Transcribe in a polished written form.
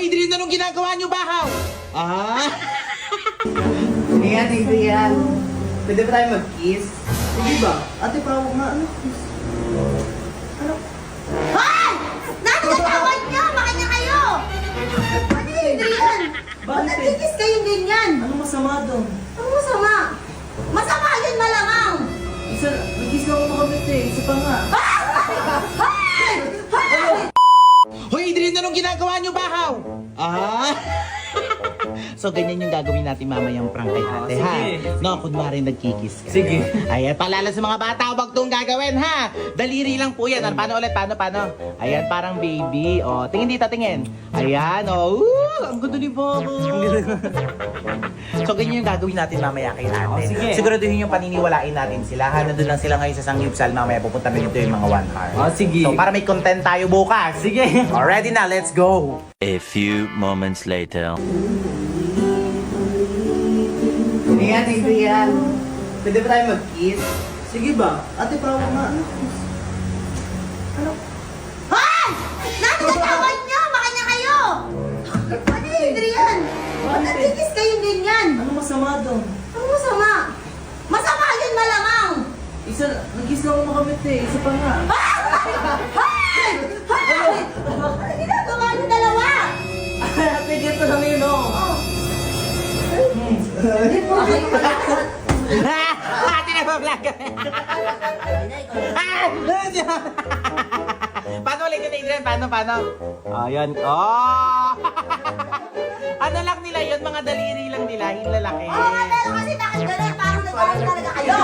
Hoy, Adrian, anong ginagawa niyo, bahaw? Ah? Ayan, Adrian. Pwede ba tayo mag-kiss? Sige ba? Ate, pawag nga. Ano? Ano? Hoy! Nakakatawad niyo! Makanya kayo! Ano yun, Adrian? Ba't Bakit? nagkikis kayong ganyan? Ano masama doon? Ano masama? Masama yun malamang! Isa, nag-kiss lang ako makamit eh. Isa pa nga. Hoy! Hoy, Adrian, anong ginagawa niyo, bahaw? Ah? So, ganyan yung gagawin natin mamayang prank kay ate, ha? sige. No, kunwari nagkikis ka. Sige. Ayan, paalala sa mga bata, huwag itong gagawin, ha? Daliri lang po yan. Ano, paano ulit? Paano? Ayan, parang baby. O, tingin dito, tingin. Ayan, o. Ang ganda ni Bobo. So, ganyan yung gagawin natin mamaya kay ate. sige. Siguraduhin yung paniniwalain natin sila, ha? Nandun lang sila ngayon sa Sanggipsal. Mamaya pupunta na dito yung mga 1 hour. Sige. So, para may content tayo bukas. Sige. Already na, let's go. A few moments later. Ayan, Adrian. Pwede ba tayo mag-kiss? Sige ba? Ate, pawag nga. Ano? Ano? Hoy! Nakakatawad niyo! Makanya kayo! Ano yun, Adrian? Ba't nagkikis kayong ganyan? Ano masama doon? Ano masama? Masama yun malamang! Isa, nag-kiss lang ako makamit eh. Isa pa nga. Hoy! Hoy! Ano ginagawa niyo dalawa? Ate, ganito lang yun, oh. Oh. Hindi po. Ate na ba vlog? Paano ulit yun, Adrian? Paano? Ayan. Oh! Ano lang nila yun? Mga daliri lang nila. Yung lalaki. Oo nga, pero kasi bakit gano'n? Parang nagkaroon talaga kayo.